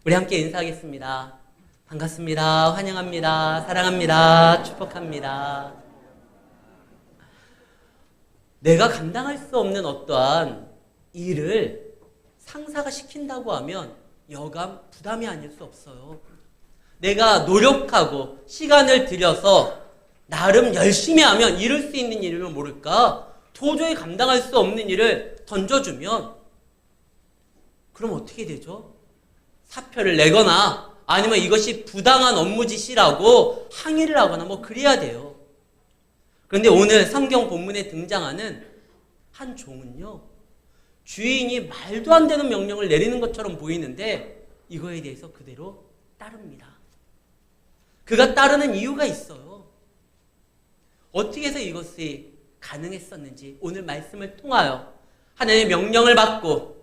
우리 함께 인사하겠습니다. 반갑습니다. 환영합니다. 사랑합니다. 축복합니다. 내가 감당할 수 없는 어떠한 일을 상사가 시킨다고 하면 여간 부담이 아닐 수 없어요. 내가 노력하고 시간을 들여서 나름 열심히 하면 이룰 수 있는 일이면 모를까? 도저히 감당할 수 없는 일을 던져주면 그럼 어떻게 되죠? 사표를 내거나 아니면 이것이 부당한 업무 지시라고 항의를 하거나 뭐 그래야 돼요. 그런데 오늘 성경 본문에 등장하는 한 종은요, 주인이 말도 안 되는 명령을 내리는 것처럼 보이는데 이거에 대해서 그대로 따릅니다. 그가 따르는 이유가 있어요. 어떻게 해서 이것이 가능했었는지 오늘 말씀을 통하여 하나님의 명령을 받고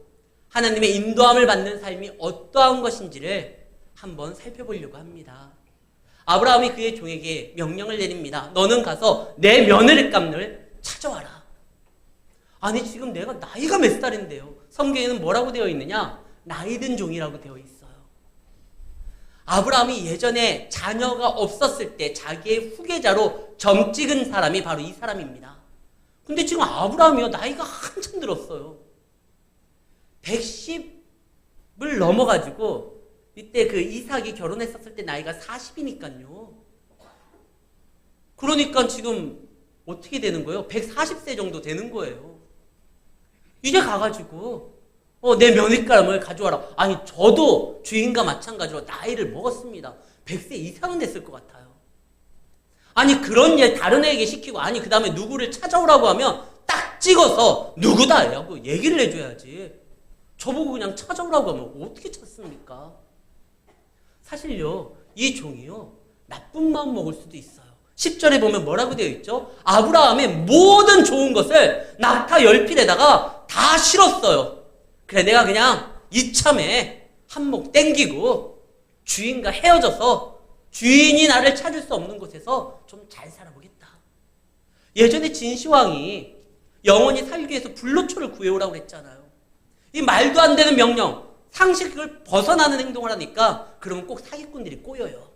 하나님의 인도함을 받는 삶이 어떠한 것인지를 한번 살펴보려고 합니다. 아브라함이 그의 종에게 명령을 내립니다. 너는 가서 내 며느리감을 찾아와라. 아니 지금 내가 나이가 몇 살인데요. 성경에는 뭐라고 되어 있느냐? 나이든 종이라고 되어 있어요. 아브라함이 예전에 자녀가 없었을 때 자기의 후계자로 점 찍은 사람이 바로 이 사람입니다. 근데 지금 아브라함이요, 나이가 한참 들었어요. 110을 넘어가지고 이때 그 이삭이 결혼했었을 때 나이가 40이니까요. 그러니까 지금 어떻게 되는 거예요? 140세 정도 되는 거예요. 이제 가가지고 내 며느리감을 가져와라. 아니 저도 주인과 마찬가지로 나이를 먹었습니다. 100세 이상은 됐을 것 같아요. 아니 그런 일 다른 애에게 시키고 아니 그 다음에 누구를 찾아오라고 하면 딱 찍어서 누구다 하고 얘기를 해줘야지. 저보고 그냥 찾아오라고 하면 어떻게 찾습니까? 사실요, 이 종이요, 나쁜 마음 먹을 수도 있어요. 10절에 보면 뭐라고 되어 있죠? 아브라함의 모든 좋은 것을 낙타 10필에다가 다 실었어요. 그래, 내가 그냥 이참에 한몫 땡기고 주인과 헤어져서 주인이 나를 찾을 수 없는 곳에서 좀 잘 살아보겠다. 예전에 진시황이 영원히 살기 위해서 불로초를 구해오라고 그랬잖아요. 이 말도 안 되는 명령, 상식을 벗어나는 행동을 하니까 그러면 꼭 사기꾼들이 꼬여요.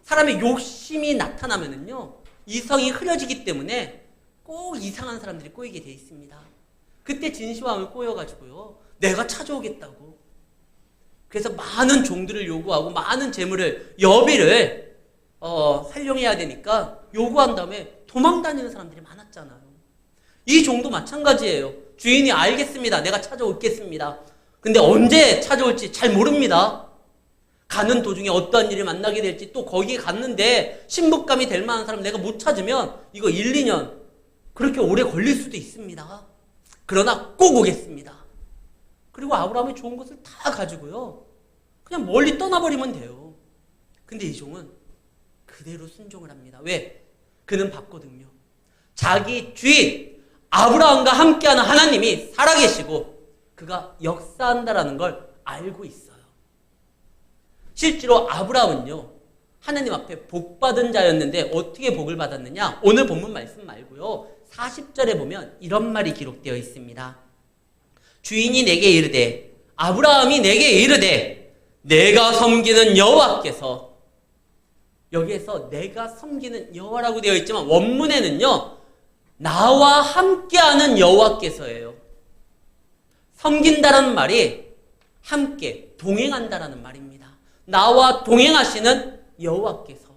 사람의 욕심이 나타나면은요, 이성이 흐려지기 때문에 꼭 이상한 사람들이 꼬이게 돼 있습니다. 그때 진시황을 꼬여가지고요, 내가 찾아오겠다고. 그래서 많은 종들을 요구하고 많은 재물을, 여비를 활용해야 되니까 요구한 다음에 도망 다니는 사람들이 많았잖아요. 이 종도 마찬가지예요. 주인이 알겠습니다. 내가 찾아오겠습니다. 근데 언제 찾아올지 잘 모릅니다. 가는 도중에 어떠한 일을 만나게 될지, 또 거기에 갔는데 신부감이 될 만한 사람 내가 못 찾으면 이거 1, 2년 그렇게 오래 걸릴 수도 있습니다. 그러나 꼭 오겠습니다. 그리고 아브라함이 좋은 것을 다 가지고요, 그냥 멀리 떠나버리면 돼요. 근데 이 종은 그대로 순종을 합니다. 왜? 그는 봤거든요. 자기 주인 아브라함과 함께하는 하나님이 살아계시고 그가 역사한다라는 걸 알고 있어요. 실제로 아브라함은요, 하나님 앞에 복받은 자였는데 어떻게 복을 받았느냐? 오늘 본문 말씀 말고요, 40절에 보면 이런 말이 기록되어 있습니다. 주인이 내게 이르되, 아브라함이 내게 이르되, 내가 섬기는 여호와께서, 여기에서 내가 섬기는 여호와라고 되어 있지만 원문에는요, 나와 함께하는 여호와께서예요. 섬긴다라는 말이 함께 동행한다라는 말입니다. 나와 동행하시는 여호와께서.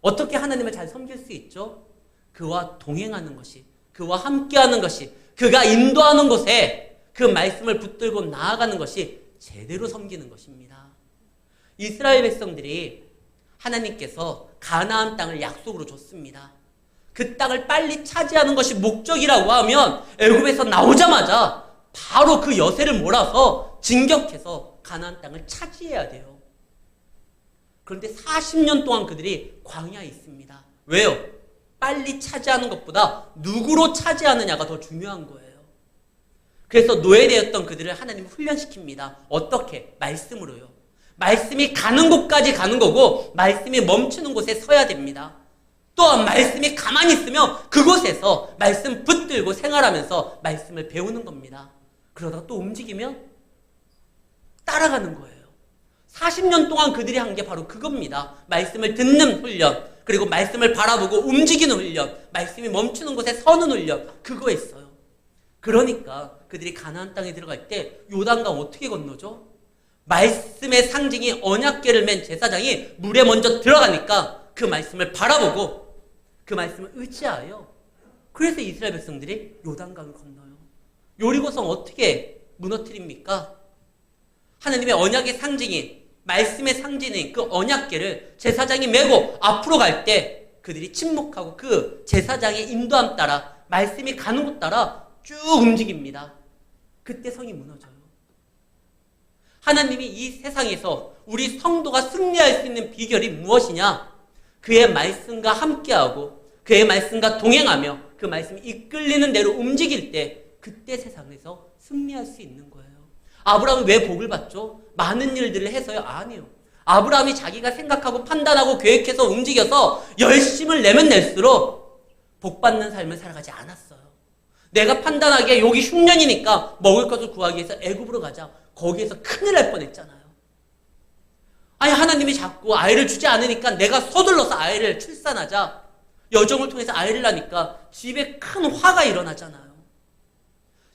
어떻게 하나님을 잘 섬길 수 있죠? 그와 동행하는 것이, 그와 함께하는 것이, 그가 인도하는 곳에 그 말씀을 붙들고 나아가는 것이 제대로 섬기는 것입니다. 이스라엘 백성들이 하나님께서 가나안 땅을 약속으로 줬습니다. 그 땅을 빨리 차지하는 것이 목적이라고 하면 애굽에서 나오자마자 바로 그 여세를 몰아서 진격해서 가나안 땅을 차지해야 돼요. 그런데 40년 동안 그들이 광야에 있습니다. 왜요? 빨리 차지하는 것보다 누구로 차지하느냐가 더 중요한 거예요. 그래서 노예되었던 그들을 하나님이 훈련시킵니다. 어떻게? 말씀으로요. 말씀이 가는 곳까지 가는 거고 말씀이 멈추는 곳에 서야 됩니다. 또한 말씀이 가만히 있으면 그곳에서 말씀 붙들고 생활하면서 말씀을 배우는 겁니다. 그러다가 또 움직이면 따라가는 거예요. 40년 동안 그들이 한 게 바로 그겁니다. 말씀을 듣는 훈련, 그리고 말씀을 바라보고 움직이는 훈련, 말씀이 멈추는 곳에 서는 훈련, 그거 했어요. 그러니까 그들이 가나안 땅에 들어갈 때 요단강 어떻게 건너죠? 말씀의 상징이 언약궤를 맨 제사장이 물에 먼저 들어가니까 그 말씀을 바라보고 그 말씀을 의지하여, 그래서 이스라엘 백성들이 요단강을 건너요. 요리고성 어떻게 무너뜨립니까? 하나님의 언약의 상징이, 말씀의 상징인 그 언약궤를 제사장이 메고 앞으로 갈 때 그들이 침묵하고 그 제사장의 인도함 따라, 말씀이 가는 곳 따라 쭉 움직입니다. 그때 성이 무너져요. 하나님이 이 세상에서 우리 성도가 승리할 수 있는 비결이 무엇이냐? 그의 말씀과 함께하고 그의 말씀과 동행하며 그 말씀이 이끌리는 대로 움직일 때, 그때 세상에서 승리할 수 있는 거예요. 아브라함이 왜 복을 받죠? 많은 일들을 해서요? 아니요. 아브라함이 자기가 생각하고 판단하고 계획해서 움직여서 열심을 내면 낼수록 복받는 삶을 살아가지 않았어요. 내가 판단하기에 여기 흉년이니까 먹을 것을 구하기 위해서 애굽으로 가자. 거기에서 큰일 날 뻔했잖아요. 아니, 하나님이 자꾸 아이를 주지 않으니까 내가 서둘러서 아이를 출산하자. 여정을 통해서 아이를 낳으니까 집에 큰 화가 일어나잖아요.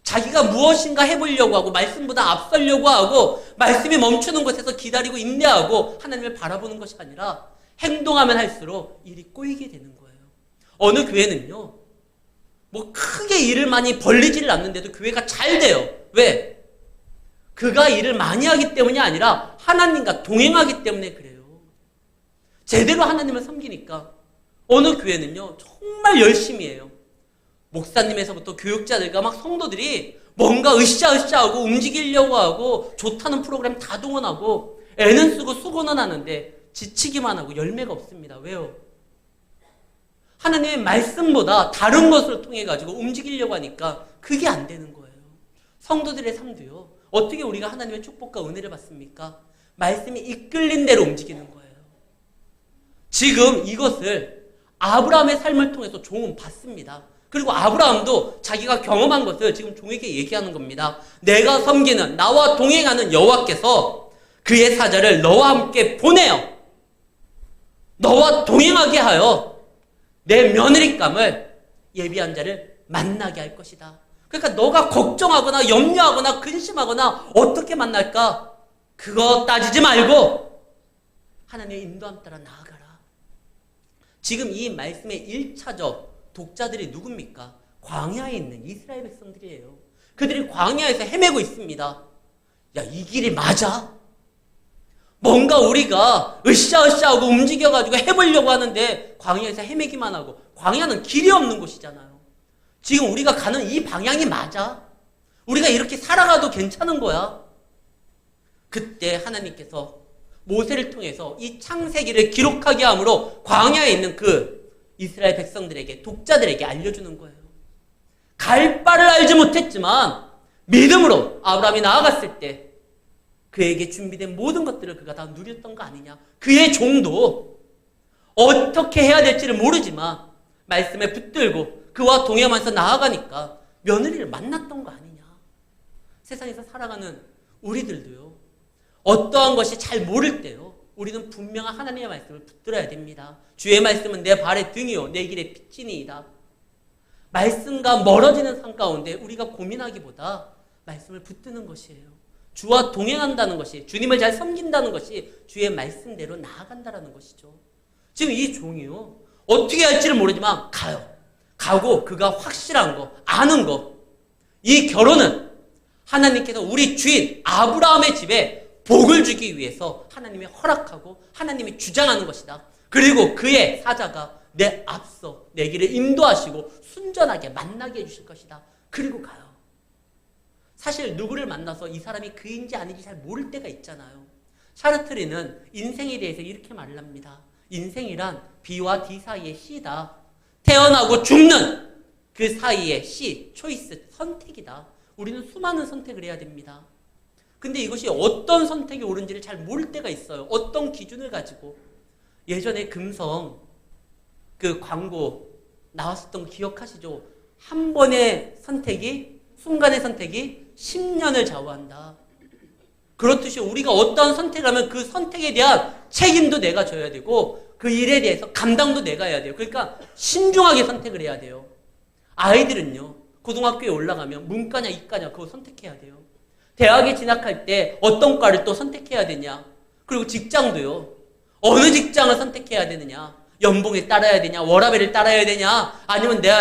자기가 무엇인가 해보려고 하고 말씀보다 앞서려고 하고 말씀이 멈추는 곳에서 기다리고 인내하고 하나님을 바라보는 것이 아니라 행동하면 할수록 일이 꼬이게 되는 거예요. 어느 교회는요, 뭐 크게 일을 많이 벌리지를 않는데도 교회가 잘 돼요. 왜? 그가 일을 많이 하기 때문이 아니라 하나님과 동행하기 때문에 그래요. 제대로 하나님을 섬기니까. 어느 교회는요, 정말 열심히 해요. 목사님에서부터 교육자들과 막 성도들이 뭔가 으쌰으쌰하고 움직이려고 하고 좋다는 프로그램 다 동원하고 애는 쓰고 수고는 하는데 지치기만 하고 열매가 없습니다. 왜요? 하나님의 말씀보다 다른 것을 통해 가지고 움직이려고 하니까 그게 안 되는 거예요. 성도들의 삶도요, 어떻게 우리가 하나님의 축복과 은혜를 받습니까? 말씀이 이끌린 대로 움직이는 거예요. 지금 이것을 아브라함의 삶을 통해서 종은 받습니다. 그리고 아브라함도 자기가 경험한 것을 지금 종에게 얘기하는 겁니다. 내가 섬기는, 나와 동행하는 여호와께서 그의 사자를 너와 함께 보내어 너와 동행하게 하여 내 며느리감을 예비한 자를 만나게 할 것이다. 그러니까 너가 걱정하거나 염려하거나 근심하거나 어떻게 만날까? 그거 따지지 말고 하나님의 인도함 따라 나아가라. 지금 이 말씀의 1차적 독자들이 누굽니까? 광야에 있는 이스라엘 백성들이에요. 그들이 광야에서 헤매고 있습니다. 야, 이 길이 맞아? 뭔가 우리가 으쌰으쌰하고 움직여가지고 해보려고 하는데 광야에서 헤매기만 하고, 광야는 길이 없는 곳이잖아요. 지금 우리가 가는 이 방향이 맞아? 우리가 이렇게 살아가도 괜찮은 거야? 그때 하나님께서 모세를 통해서 이 창세기를 기록하게 함으로 광야에 있는 그 이스라엘 백성들에게, 독자들에게 알려주는 거예요. 갈 바를 알지 못했지만 믿음으로 아브라함이 나아갔을 때 그에게 준비된 모든 것들을 그가 다 누렸던 거 아니냐. 그의 종도 어떻게 해야 될지를 모르지만 말씀에 붙들고 그와 동행하면서 나아가니까 며느리를 만났던 거 아니냐. 세상에서 살아가는 우리들도요, 어떠한 것이 잘 모를 때요, 우리는 분명한 하나님의 말씀을 붙들어야 됩니다. 주의 말씀은 내 발의 등이요 내 길의 빛이니이다. 말씀과 멀어지는 삶 가운데 우리가 고민하기보다 말씀을 붙드는 것이에요. 주와 동행한다는 것이, 주님을 잘 섬긴다는 것이 주의 말씀대로 나아간다는 것이죠. 지금 이 종이요, 어떻게 할지를 모르지만 가요. 가고 그가 확실한 거, 아는 거, 이 결혼은 하나님께서 우리 주인 아브라함의 집에 복을 주기 위해서 하나님이 허락하고 하나님이 주장하는 것이다. 그리고 그의 사자가 내 앞서 내 길을 인도하시고 순전하게 만나게 해주실 것이다. 그리고 가요. 사실 누구를 만나서 이 사람이 그인지 아닌지 잘 모를 때가 있잖아요. 샤르트르는 인생에 대해서 이렇게 말을 합니다. 인생이란 B와 D 사이의 C다. 태어나고 죽는 그 사이의 C, 초이스, 선택이다. 우리는 수많은 선택을 해야 됩니다. 근데 이것이 어떤 선택이 옳은지를 잘 모를 때가 있어요. 어떤 기준을 가지고. 예전에 금성 그 광고 나왔었던 거 기억하시죠? 한 번의 선택이, 순간의 선택이 10년을 좌우한다. 그렇듯이 우리가 어떠한 선택을 하면 그 선택에 대한 책임도 내가 져야 되고 그 일에 대해서 감당도 내가 해야 돼요. 그러니까 신중하게 선택을 해야 돼요. 아이들은요, 고등학교에 올라가면 문과냐 이과냐 그거 선택해야 돼요. 대학에 진학할 때 어떤 과를 또 선택해야 되냐. 그리고 직장도요. 어느 직장을 선택해야 되느냐. 연봉에 따라야 되냐. 워라밸을 따라야 되냐. 아니면 내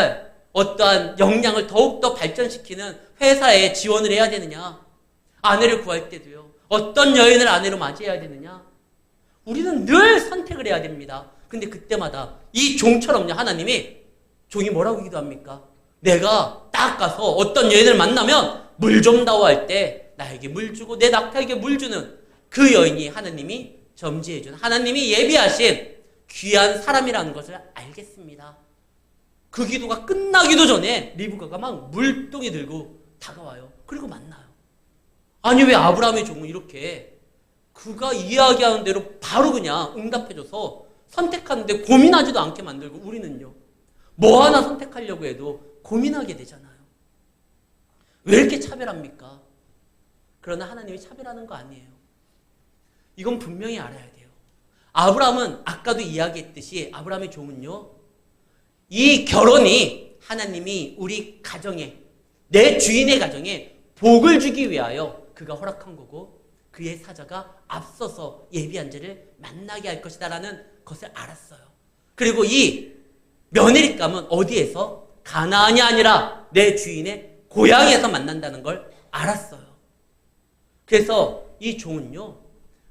어떠한 역량을 더욱더 발전시키는 회사에 지원을 해야 되느냐. 아내를 구할 때도요. 어떤 여인을 아내로 맞이해야 되느냐. 우리는 늘 선택을 해야 됩니다. 근데 그때마다 이 종처럼요. 하나님이 종이 뭐라고 기도합니까? 내가 딱 가서 어떤 여인을 만나면 물 좀 다오 할 때 나에게 물 주고 내 낙타에게 물 주는 그 여인이 하나님이 점지해 준 하나님이 예비하신 귀한 사람이라는 것을 알겠습니다. 그 기도가 끝나기도 전에 리브가가 막 물동이 들고 다가와요. 그리고 만나요. 아니 왜 아브라함의 종은 이렇게 그가 이야기하는 대로 바로 그냥 응답해줘서 선택하는데 고민하지도 않게 만들고 우리는요. 뭐 하나 선택하려고 해도 고민하게 되잖아요. 왜 이렇게 차별합니까? 그러나 하나님이 차별하는 거 아니에요. 이건 분명히 알아야 돼요. 아브라함은 아까도 이야기했듯이 아브라함의 종은요. 이 결혼이 하나님이 우리 가정에 내 주인의 가정에 복을 주기 위하여 그가 허락한 거고 그의 사자가 앞서서 예비한 자를 만나게 할 것이다라는 것을 알았어요. 그리고 이 며느리감은 어디에서? 가나안이 아니라 내 주인의 고향에서 만난다는 걸 알았어요. 그래서 이 종은요.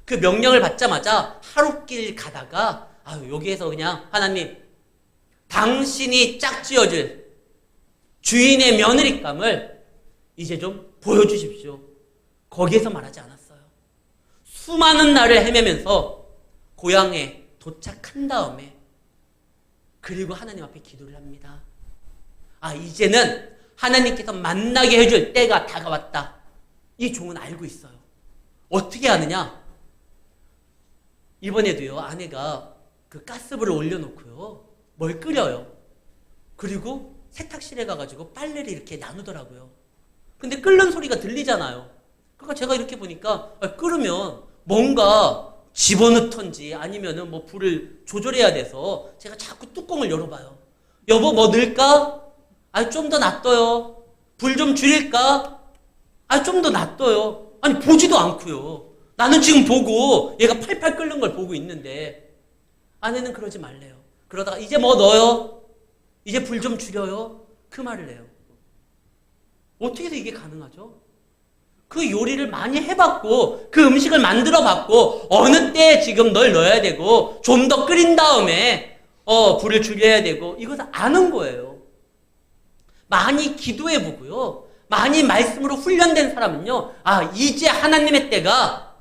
그 명령을 받자마자 하룻길 가다가 여기에서 그냥 하나님 당신이 짝지어줄 주인의 며느리감을 이제 좀 보여주십시오. 거기에서 말하지 않았어요. 수많은 날을 헤매면서 고향에 도착한 다음에 그리고 하나님 앞에 기도를 합니다. 이제는 하나님께서 만나게 해줄 때가 다가왔다. 이 종은 알고 있어요. 어떻게 하느냐? 이번에도요, 아내가 그 가스불을 올려놓고요, 뭘 끓여요. 그리고 세탁실에 가가지고 빨래를 이렇게 나누더라고요. 근데 끓는 소리가 들리잖아요. 그러니까 제가 이렇게 보니까 끓으면 뭔가 집어넣던지 아니면은 뭐 불을 조절해야 돼서 제가 자꾸 뚜껑을 열어봐요. 여보 뭐 넣을까? 좀 더 놔둬요. 불 좀 줄일까? 좀 더 놔둬요. 아니 보지도 않고요. 나는 지금 보고 얘가 팔팔 끓는 걸 보고 있는데 아내는 그러지 말래요. 그러다가 이제 뭐 넣어요? 이제 불 좀 줄여요? 그 말을 해요. 어떻게 해서 이게 가능하죠? 그 요리를 많이 해봤고 그 음식을 만들어봤고 어느 때 지금 널 넣어야 되고 좀 더 끓인 다음에 불을 줄여야 되고 이것을 아는 거예요. 많이 기도해보고요. 많이 말씀으로 훈련된 사람은요. 이제 하나님의 때가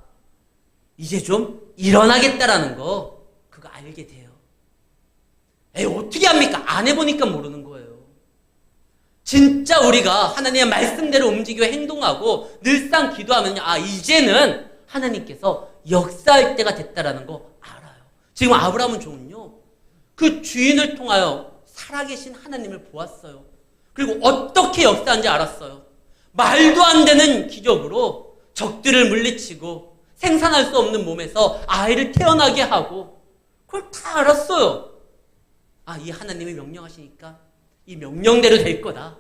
이제 좀 일어나겠다라는 거 그거 알게 돼요. 어떻게 합니까? 안 해보니까 모르는 거예요. 진짜 우리가 하나님의 말씀대로 움직이고 행동하고 늘상 기도하면요. 이제는 하나님께서 역사할 때가 됐다라는 거 알아요. 지금 아브라함은 종은요. 그 주인을 통하여 살아계신 하나님을 보았어요. 그리고 어떻게 역사한지 알았어요. 말도 안 되는 기적으로 적들을 물리치고 생산할 수 없는 몸에서 아이를 태어나게 하고 그걸 다 알았어요. 이 하나님이 명령하시니까 이 명령대로 될 거다.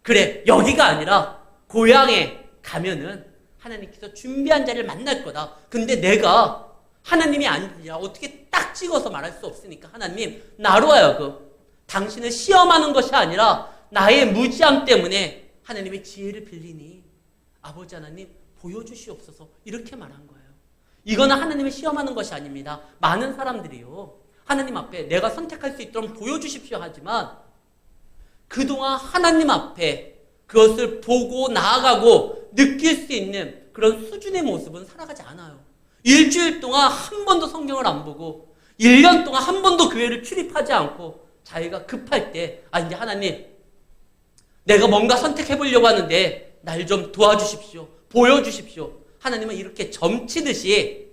그래, 여기가 아니라 고향에 가면은 하나님께서 준비한 자를 만날 거다. 근데 내가 하나님이 아니라 어떻게 딱 찍어서 말할 수 없으니까 하나님 나로 하여금 당신을 시험하는 것이 아니라 나의 무지함 때문에 하나님의 지혜를 빌리니 아버지 하나님 보여주시옵소서 이렇게 말한 거예요. 이거는 하나님을 시험하는 것이 아닙니다. 많은 사람들이요. 하나님 앞에 내가 선택할 수 있도록 보여주십시오 하지만 그동안 하나님 앞에 그것을 보고 나아가고 느낄 수 있는 그런 수준의 모습은 살아가지 않아요. 일주일 동안 한 번도 성경을 안 보고 1년 동안 한 번도 교회를 출입하지 않고 자기가 급할 때 이제 하나님 내가 뭔가 선택해 보려고 하는데 날 좀 도와주십시오. 보여주십시오. 하나님은 이렇게 점치듯이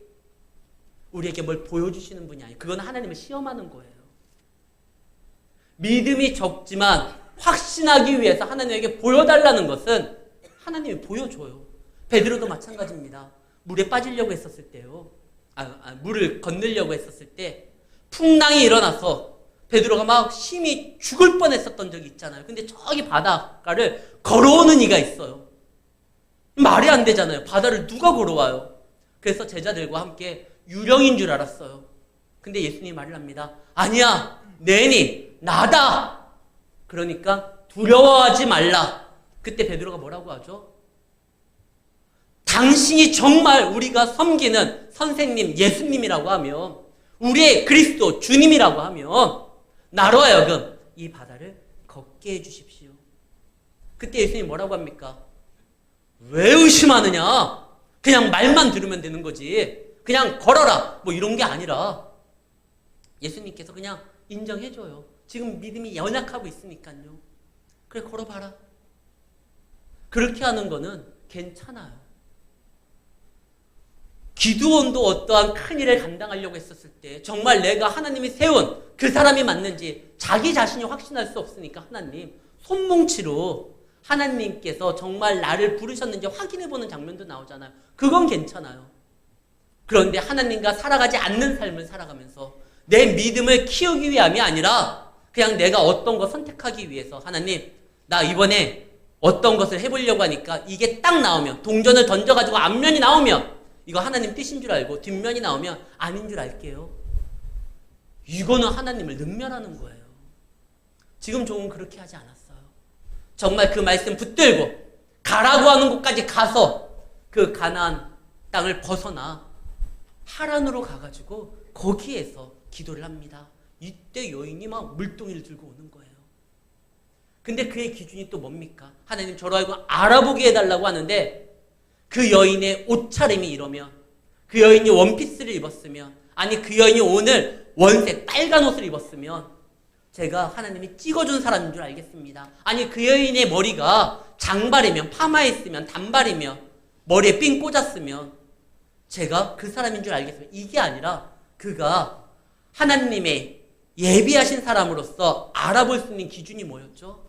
우리에게 뭘 보여주시는 분이 아니에요. 그건 하나님을 시험하는 거예요. 믿음이 적지만 확신하기 위해서 하나님에게 보여달라는 것은 하나님이 보여줘요. 베드로도 마찬가지입니다. 물에 빠지려고 했었을 때요. 물을 건너려고 했었을 때 풍랑이 일어나서 베드로가 막 심히 죽을 뻔했었던 적이 있잖아요. 근데 저기 바닷가를 걸어오는 이가 있어요. 말이 안 되잖아요. 바다를 누가 걸어와요? 그래서 제자들과 함께 유령인 줄 알았어요. 근데 예수님이 말을 합니다. 아니야, 내니 나다. 그러니까 두려워하지 말라. 그때 베드로가 뭐라고 하죠? 당신이 정말 우리가 섬기는 선생님 예수님이라고 하면, 우리의 그리스도 주님이라고 하면 나로 하여금 이 바다를 걷게 해주십시오. 그때 예수님이 뭐라고 합니까? 왜 의심하느냐? 그냥 말만 들으면 되는 거지. 그냥 걸어라. 뭐 이런 게 아니라 예수님께서 그냥 인정해줘요. 지금 믿음이 연약하고 있으니까요. 그래, 걸어봐라. 그렇게 하는 거는 괜찮아요. 기드온도 어떠한 큰 일을 감당하려고 했었을 때 정말 내가 하나님이 세운 그 사람이 맞는지 자기 자신이 확신할 수 없으니까 하나님 손뭉치로 하나님께서 정말 나를 부르셨는지 확인해보는 장면도 나오잖아요. 그건 괜찮아요. 그런데 하나님과 살아가지 않는 삶을 살아가면서 내 믿음을 키우기 위함이 아니라 그냥 내가 어떤 거 선택하기 위해서 하나님, 나 이번에 어떤 것을 해보려고 하니까 이게 딱 나오면, 동전을 던져가지고 앞면이 나오면 이거 하나님 뜻인 줄 알고 뒷면이 나오면 아닌 줄 알게요. 이거는 하나님을 능멸하는 거예요. 지금 종은 그렇게 하지 않았어요. 정말 그 말씀 붙들고 가라고 하는 곳까지 가서 그 가나안 땅을 벗어나 하란으로 가가지고 거기에서 기도를 합니다. 이때 여인이 막 물동이를 들고 오는 거예요. 근데 그의 기준이 또 뭡니까? 하나님 저로 하여금 알아보게 해달라고 하는데 그 여인의 옷차림이 이러면, 그 여인이 원피스를 입었으면, 아니 그 여인이 오늘 원색 빨간 옷을 입었으면 제가 하나님이 찍어준 사람인 줄 알겠습니다. 아니 그 여인의 머리가 장발이면, 파마했으면, 단발이면, 머리에 핀 꽂았으면 제가 그 사람인 줄 알겠습니다. 이게 아니라 그가 하나님의 예비하신 사람으로서 알아볼 수 있는 기준이 뭐였죠?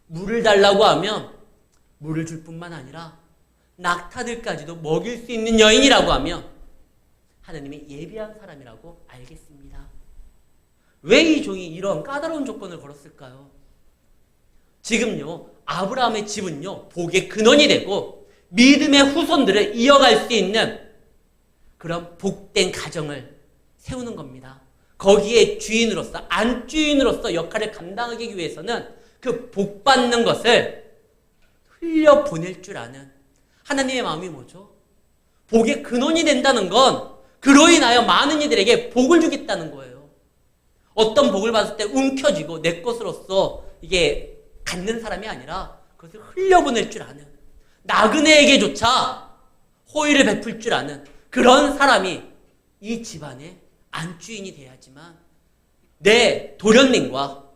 물을 달라고 하면 물을 줄 뿐만 아니라 낙타들까지도 먹일 수 있는 여인이라고 하면 하나님이 예비한 사람이라고 알겠습니다. 왜 이 종이 이런 까다로운 조건을 걸었을까요? 지금요, 아브라함의 집은요, 복의 근원이 되고 믿음의 후손들을 이어갈 수 있는 그런 복된 가정을 세우는 겁니다. 거기에 주인으로서, 안주인으로서 역할을 감당하기 위해서는 그 복받는 것을 흘려보낼 줄 아는 하나님의 마음이 뭐죠? 복의 근원이 된다는 건 그로 인하여 많은 이들에게 복을 주겠다는 거예요. 어떤 복을 받을 때 움켜쥐고 내 것으로서 이게 갖는 사람이 아니라 그것을 흘려보낼 줄 아는, 나그네에게조차 호의를 베풀 줄 아는 그런 사람이 이 집안의 안주인이 돼야지만 내 도련님과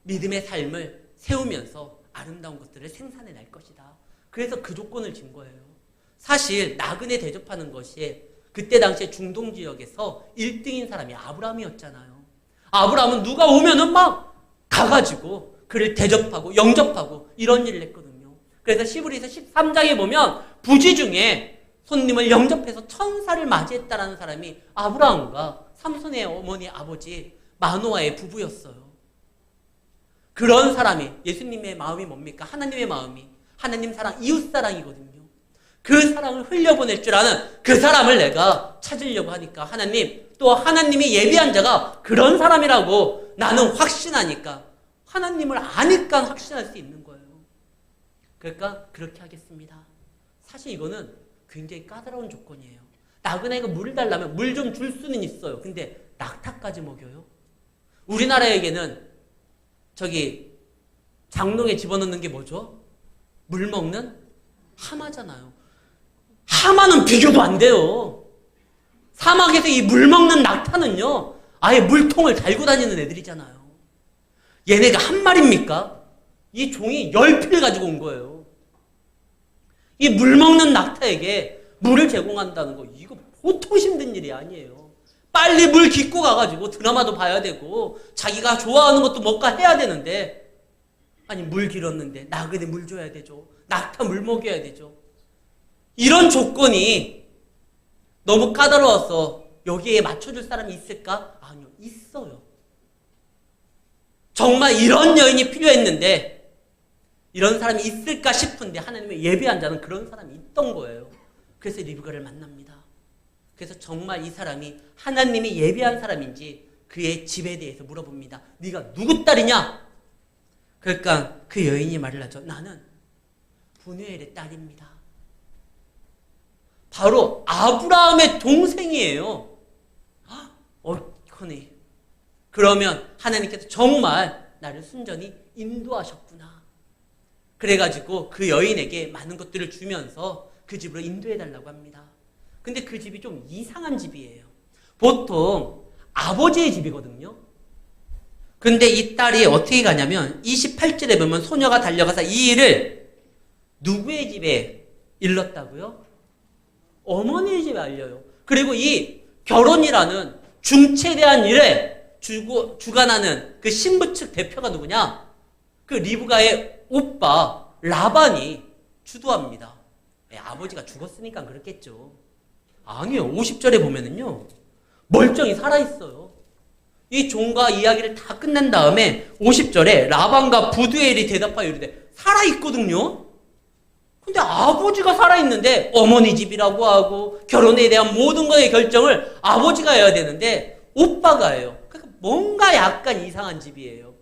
믿음의 삶을 세우면서 아름다운 것들을 생산해낼 것이다. 그래서 그 조건을 진 거예요. 사실 나그네 대접하는 것이 그때 당시에 중동 지역에서 1등인 사람이 아브라함이었잖아요. 아브라함은 누가 오면은 막 가가지고 그를 대접하고 영접하고 이런 일을 했거든요. 그래서 시브리서 13장에 보면 부지 중에 손님을 영접해서 천사를 맞이했다라는 사람이 아브라함과 삼손의 어머니 아버지 마노아의 부부였어요. 그런 사람이, 예수님의 마음이 뭡니까? 하나님의 마음이 하나님 사랑, 이웃 사랑이거든요. 그 사랑을 흘려보낼 줄 아는 그 사람을 내가 찾으려고 하니까 하나님, 또 하나님이 예비한 자가 그런 사람이라고 나는 확신하니까, 하나님을 아니까 확신할 수 있는 거예요. 그러니까 그렇게 하겠습니다. 사실 이거는 굉장히 까다로운 조건이에요. 나그네가 물을 달라면 물 좀 줄 수는 있어요. 근데 낙타까지 먹여요? 우리나라에게는 저기 장롱에 집어넣는 게 뭐죠? 물 먹는 하마잖아요. 하마는 비교도 안 돼요. 사막에서 이 물 먹는 낙타는요, 아예 물통을 달고 다니는 애들이잖아요. 얘네가 한 마리입니까? 이 종이 10피를 가지고 온 거예요. 이 물 먹는 낙타에게 물을 제공한다는 거, 이거 보통 힘든 일이 아니에요. 빨리 물 깃고 가가지고 드라마도 봐야 되고 자기가 좋아하는 것도 뭔가 해야 되는데, 아니 물 길었는데 나그네 물 줘야 되죠. 낙타 물 먹여야 되죠. 이런 조건이 너무 까다로워서 여기에 맞춰줄 사람이 있을까? 아니요, 있어요. 정말 이런 여인이 필요했는데 이런 사람이 있을까 싶은데 하나님의 예배한 자는 그런 사람이 있던 거예요. 그래서 리브가를 만납니다. 그래서 정말 이 사람이 하나님이 예배한 사람인지 그의 집에 대해서 물어봅니다. 네가 누구 딸이냐? 그러니까 그 여인이 말을 하죠. 나는 분우엘의 딸입니다. 바로 아브라함의 동생이에요. 어커니. 그러면 하나님께서 정말 나를 순전히 인도하셨구나. 그래가지고 그 여인에게 많은 것들을 주면서 그 집으로 인도해달라고 합니다. 근데 그 집이 좀 이상한 집이에요. 보통 아버지의 집이거든요. 근데 이 딸이 어떻게 가냐면 28절에 보면 소녀가 달려가서 이 일을 누구의 집에 일렀다고요? 어머니의 집에 알려요. 그리고 이 결혼이라는 중체대한 일에 주관하는 그 신부 측 대표가 누구냐? 그 리브가의 오빠 라반이 주도합니다. 아버지가 죽었으니까 그렇겠죠. 아니요. 50절에 보면은요. 멀쩡히 살아있어요. 이 종과 이야기를 다 끝낸 다음에 50절에 라반과 부두엘이 대답하여 이르되 살아있거든요. 근데 아버지가 살아있는데 어머니 집이라고 하고 결혼에 대한 모든 것의 결정을 아버지가 해야 되는데 오빠가 해요. 그러니까 뭔가 약간 이상한 집이에요.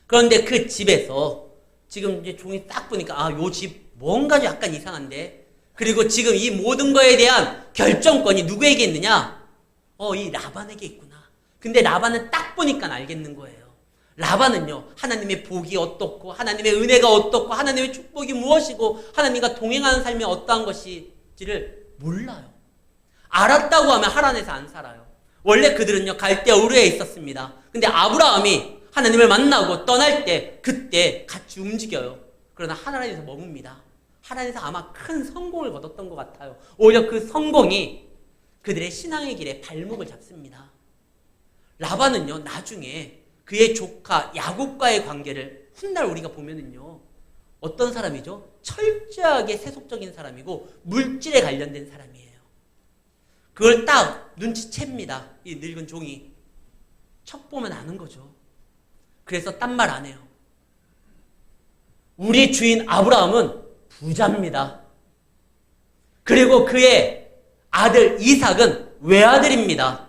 그런데 그 집에서 지금 이제 종이 딱 보니까 요 집 뭔가 약간 이상한데 그리고 지금 이 모든 거에 대한 결정권이 누구에게 있느냐? 이 라반에게 있구나. 근데 라반은 딱 보니까 알겠는 거예요. 라반은요, 하나님의 복이 어떻고, 하나님의 은혜가 어떻고, 하나님의 축복이 무엇이고, 하나님과 동행하는 삶이 어떠한 것인지를 몰라요. 알았다고 하면 하란에서 안 살아요. 원래 그들은요, 갈대아 우르에 있었습니다. 근데 아브라함이 하나님을 만나고 떠날 때, 그때 같이 움직여요. 그러나 하란에서 머뭅니다. 하란에서 아마 큰 성공을 거뒀던 것 같아요. 오히려 그 성공이 그들의 신앙의 길에 발목을 잡습니다. 라반은요, 나중에 그의 조카 야곱과의 관계를 훗날 우리가 보면은요, 어떤 사람이죠? 철저하게 세속적인 사람이고 물질에 관련된 사람이에요. 그걸 딱 눈치챕니다. 이 늙은 종이. 척 보면 아는 거죠. 그래서 딴 말 안 해요. 우리 주인 아브라함은 부자입니다. 그리고 그의 아들 이삭은 외아들입니다.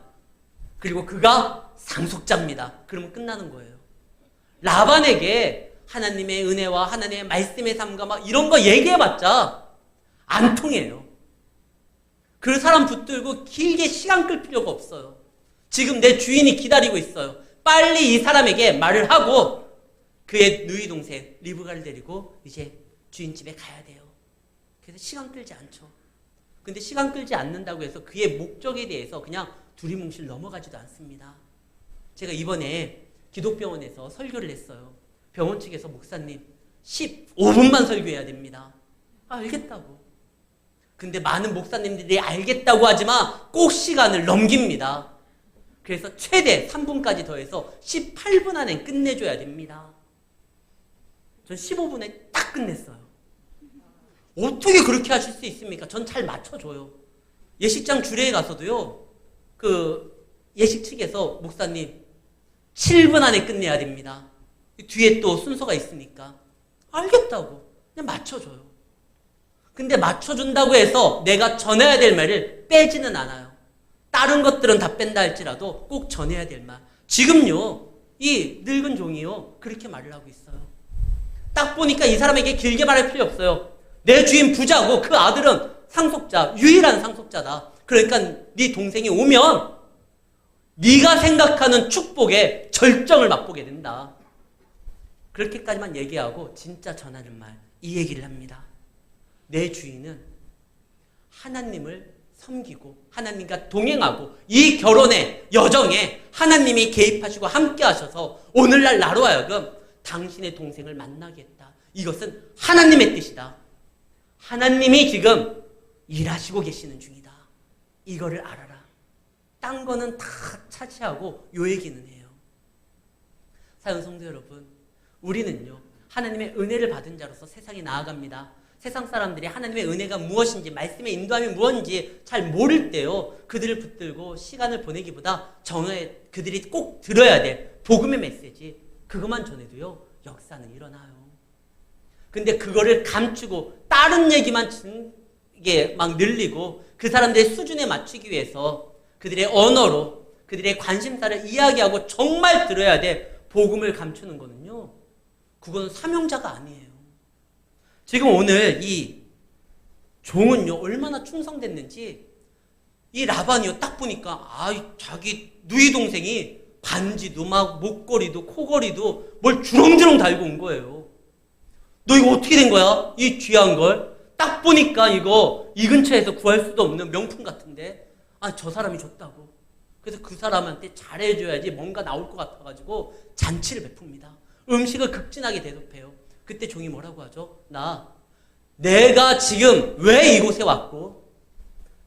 그리고 그가 상속자입니다. 그러면 끝나는 거예요. 라반에게 하나님의 은혜와 하나님의 말씀의 삶과 막 이런 거 얘기해봤자 안 통해요. 그 사람 붙들고 길게 시간 끌 필요가 없어요. 지금 내 주인이 기다리고 있어요. 빨리 이 사람에게 말을 하고 그의 누이 동생 리브가를 데리고 이제 주인 집에 가야 돼요. 그래서 시간 끌지 않죠. 근데 시간 끌지 않는다고 해서 그의 목적에 대해서 그냥 두리뭉실 넘어가지도 않습니다. 제가 이번에 기독병원에서 설교를 했어요. 병원 측에서 목사님 15분만 설교해야 됩니다. 알겠다고. 근데 많은 목사님들이 알겠다고 하지만 꼭 시간을 넘깁니다. 그래서 최대 3분까지 더해서 18분 안에 끝내줘야 됩니다. 전 15분에 딱 끝냈어요. 어떻게 그렇게 하실 수 있습니까? 전 잘 맞춰줘요. 예식장 주례에 가서도요, 그 예식 측에서 목사님 7분 안에 끝내야 됩니다. 뒤에 또 순서가 있으니까. 알겠다고. 그냥 맞춰줘요. 근데 맞춰준다고 해서 내가 전해야 될 말을 빼지는 않아요. 다른 것들은 다 뺀다 할지라도 꼭 전해야 될 말. 지금요, 이 늙은 종이요, 그렇게 말을 하고 있어요. 딱 보니까 이 사람에게 길게 말할 필요 없어요. 내 주인 부자고 그 아들은 상속자, 유일한 상속자다. 그러니까 네 동생이 오면 네가 생각하는 축복의 절정을 맛보게 된다. 그렇게까지만 얘기하고 진짜 전하는 말, 이 얘기를 합니다. 내 주인은 하나님을 섬기고 하나님과 동행하고 이 결혼의 여정에 하나님이 개입하시고 함께 하셔서 오늘날 나로 하여금 당신의 동생을 만나게 했다. 이것은 하나님의 뜻이다. 하나님이 지금 일하시고 계시는 중이다. 이거를 알아라. 딴 거는 다 차치하고 요 얘기는 해요. 사랑하는 성도 여러분, 우리는요, 하나님의 은혜를 받은 자로서 세상에 나아갑니다. 세상 사람들이 하나님의 은혜가 무엇인지, 말씀의 인도함이 무엇인지 잘 모를 때요, 그들을 붙들고 시간을 보내기보다 그들이 꼭 들어야 될 복음의 메시지, 그것만 전해도요, 역사는 일어나요. 근데 그거를 감추고 다른 얘기만 이게 막 늘리고 그 사람들의 수준에 맞추기 위해서 그들의 언어로 그들의 관심사를 이야기하고 정말 들어야 될 복음을 감추는 거는요, 그건 사명자가 아니에요. 지금 오늘 이 종은요, 얼마나 충성됐는지, 이 라반이요, 딱 보니까, 자기 누이 동생이 반지도 막 목걸이도 코걸이도 뭘 주렁주렁 달고 온 거예요. 너 이거 어떻게 된 거야? 이 귀한 걸. 딱 보니까 이거 이 근처에서 구할 수도 없는 명품 같은데, 저 사람이 줬다고. 그래서 그 사람한테 잘해줘야지 뭔가 나올 것 같아가지고 잔치를 베풉니다. 음식을 극진하게 대접해요. 그때 종이 뭐라고 하죠? 내가 지금 왜 이곳에 왔고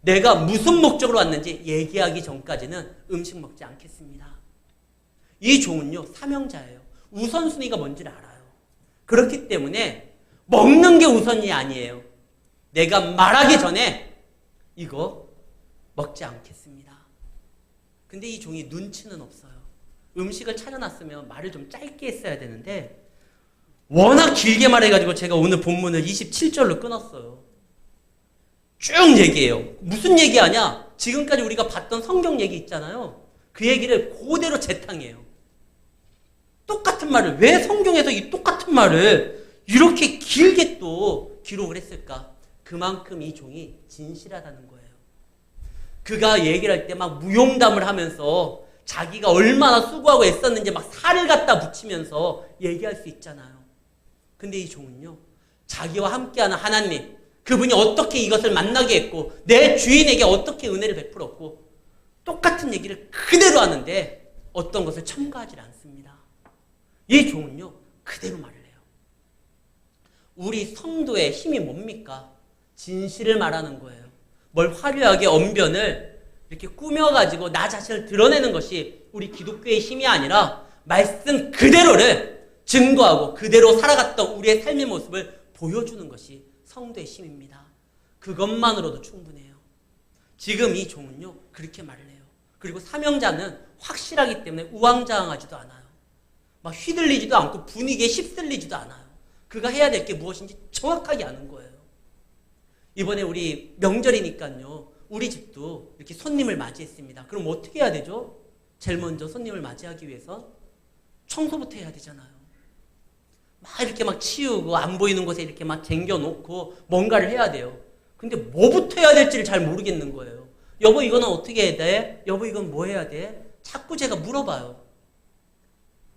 내가 무슨 목적으로 왔는지 얘기하기 전까지는 음식 먹지 않겠습니다. 이 종은요, 사명자예요. 우선순위가 뭔지를 알아요. 그렇기 때문에 먹는 게 우선이 아니에요. 내가 말하기 전에 이거 먹지 않겠습니다. 근데 이 종이 눈치는 없어요. 음식을 차려놨으면 말을 좀 짧게 했어야 되는데 워낙 길게 말해가지고 제가 오늘 본문을 27절로 끊었어요. 쭉 얘기해요. 무슨 얘기하냐? 지금까지 우리가 봤던 성경 얘기 있잖아요. 그 얘기를 그대로 재탕해요. 똑같은 말을, 왜 성경에서 이 똑같은 말을 이렇게 길게 또 기록을 했을까? 그만큼 이 종이 진실하다는 거예요. 그가 얘기를 할 때 막 무용담을 하면서 자기가 얼마나 수고하고 애썼는지 막 살을 갖다 붙이면서 얘기할 수 있잖아요. 근데 이 종은요, 자기와 함께하는 하나님, 그분이 어떻게 이것을 만나게 했고 내 주인에게 어떻게 은혜를 베풀었고 똑같은 얘기를 그대로 하는데 어떤 것을 첨가하지 않습니다. 이 종은요, 그대로 말을 해요. 우리 성도의 힘이 뭡니까? 진실을 말하는 거예요. 뭘 화려하게 언변을 이렇게 꾸며가지고 나 자신을 드러내는 것이 우리 기독교의 힘이 아니라 말씀 그대로를 증거하고 그대로 살아갔던 우리의 삶의 모습을 보여주는 것이 성도의 힘입니다. 그것만으로도 충분해요. 지금 이 종은요, 그렇게 말을 해요. 그리고 사명자는 확실하기 때문에 우왕좌왕하지도 않아요. 막 휘둘리지도 않고 분위기에 휩쓸리지도 않아요. 그가 해야 될 게 무엇인지 정확하게 아는 거예요. 이번에 우리 명절이니까요, 우리 집도 이렇게 손님을 맞이했습니다. 그럼 어떻게 해야 되죠? 제일 먼저 손님을 맞이하기 위해서 청소부터 해야 되잖아요. 막 이렇게 막 치우고 안 보이는 곳에 이렇게 막 쟁겨놓고 뭔가를 해야 돼요. 근데 뭐부터 해야 될지를 잘 모르겠는 거예요. 여보, 이거는 어떻게 해야 돼? 여보, 이건 뭐 해야 돼? 자꾸 제가 물어봐요.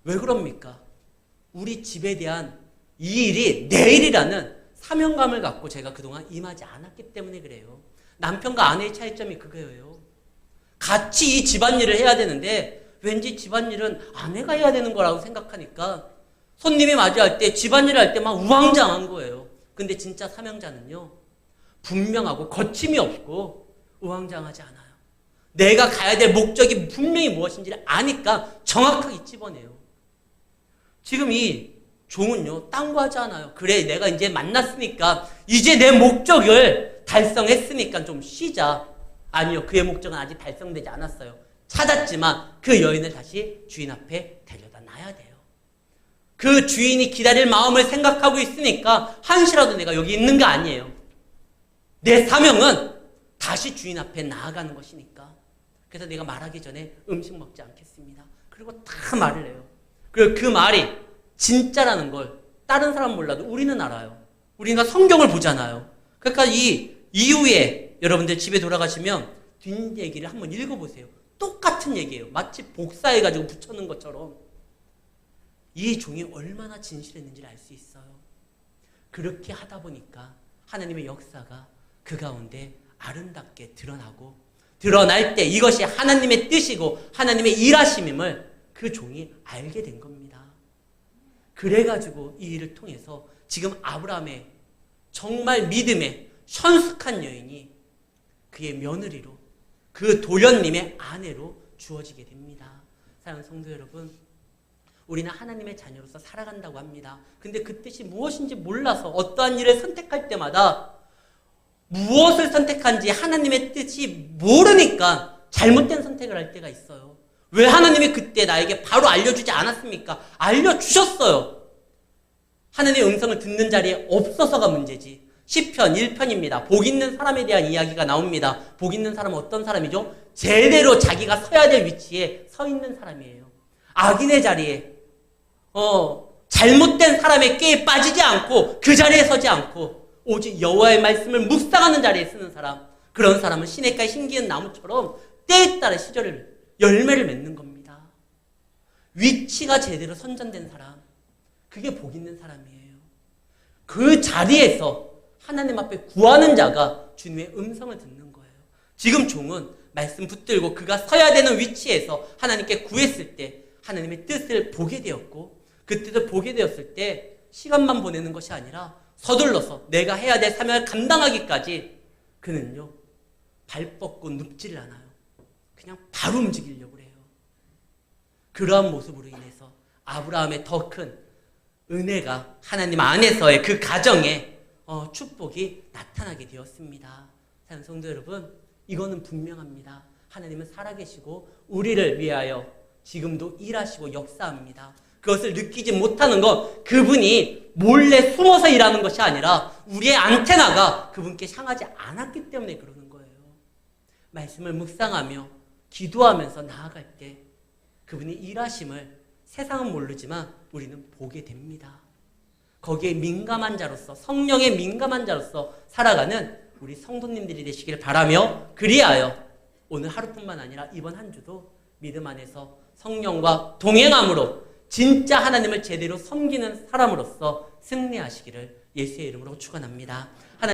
왜 그럽니까? 우리 집에 대한 이 일이 내 일이라는 사명감을 갖고 제가 그동안 임하지 않았기 때문에 그래요. 남편과 아내의 차이점이 그거예요. 같이 이 집안일을 해야 되는데 왠지 집안일은 아내가 해야 되는 거라고 생각하니까 손님이 맞이할 때 집안일을 할 때 막 우왕좌왕한 거예요. 근데 진짜 사명자는요, 분명하고 거침이 없고 우왕좌왕하지 않아요. 내가 가야 될 목적이 분명히 무엇인지를 아니까 정확하게 집어내요. 지금 이 종은요, 딴 거 하지 않아요. 그래, 내가 이제 만났으니까 이제 내 목적을 달성했으니까 좀 쉬자. 아니요, 그의 목적은 아직 달성되지 않았어요. 찾았지만 그 여인을 다시 주인 앞에 데려다 놔야 돼요. 그 주인이 기다릴 마음을 생각하고 있으니까 한시라도 내가 여기 있는 거 아니에요. 내 사명은 다시 주인 앞에 나아가는 것이니까. 그래서 내가 말하기 전에 음식 먹지 않겠습니다. 그리고 다 말을 해요. 그리고 그 말이 진짜라는 걸 다른 사람 몰라도 우리는 알아요. 우리가 성경을 보잖아요. 그러니까 이 이후에 여러분들 집에 돌아가시면 뒷얘기를 한번 읽어보세요. 똑같은 얘기예요. 마치 복사해가지고 붙여놓은 것처럼. 이 종이 얼마나 진실했는지를 알 수 있어요. 그렇게 하다 보니까 하나님의 역사가 그 가운데 아름답게 드러나고, 드러날 때 이것이 하나님의 뜻이고 하나님의 일하심임을 그 종이 알게 된 겁니다. 그래가지고 이 일을 통해서 지금 아브라함의 정말 믿음의 현숙한 여인이 그의 며느리로, 그 도련님의 아내로 주어지게 됩니다. 사랑하는 성도 여러분, 우리는 하나님의 자녀로서 살아간다고 합니다. 근데 그 뜻이 무엇인지 몰라서 어떠한 일을 선택할 때마다 무엇을 선택한지 하나님의 뜻이 모르니까 잘못된 선택을 할 때가 있어요. 왜 하나님이 그때 나에게 바로 알려주지 않았습니까? 알려주셨어요. 하나님의 음성을 듣는 자리에 없어서가 문제지. 시편 1편입니다. 복 있는 사람에 대한 이야기가 나옵니다. 복 있는 사람은 어떤 사람이죠? 제대로 자기가 서야 될 위치에 서 있는 사람이에요. 악인의 자리에 잘못된 사람의 꾀에 빠지지 않고 그 자리에 서지 않고 오직 여호와의 말씀을 묵상하는 자리에 쓰는 사람, 그런 사람은 시냇가에 심기은 나무처럼 때에 따라 시절을 열매를 맺는 겁니다. 위치가 제대로 선전된 사람, 그게 복 있는 사람이에요. 그 자리에서 하나님 앞에 구하는 자가 주님의 음성을 듣는 거예요. 지금 종은 말씀 붙들고 그가 서야 되는 위치에서 하나님께 구했을 때 하나님의 뜻을 보게 되었고, 그 뜻을 보게 되었을 때 시간만 보내는 것이 아니라 서둘러서 내가 해야 될 사명을 감당하기까지 그는요 발 뻗고 눕지를 않아요. 그냥 바로 움직이려고 해요. 그러한 모습으로 인해서 아브라함의 더 큰 은혜가 하나님 안에서의 그 가정에 축복이 나타나게 되었습니다. 사랑하는 성도 여러분, 이거는 분명합니다. 하나님은 살아계시고 우리를 위하여 지금도 일하시고 역사합니다. 그것을 느끼지 못하는 건 그분이 몰래 숨어서 일하는 것이 아니라 우리의 안테나가 그분께 향하지 않았기 때문에 그러는 거예요. 말씀을 묵상하며 기도하면서 나아갈 때 그분이 일하심을 세상은 모르지만 우리는 보게 됩니다. 거기에 민감한 자로서, 성령에 민감한 자로서 살아가는 우리 성도님들이 되시길 바라며, 그리하여 오늘 하루뿐만 아니라 이번 한 주도 믿음 안에서 성령과 동행함으로 진짜 하나님을 제대로 섬기는 사람으로서 승리하시기를 예수의 이름으로 축원합니다.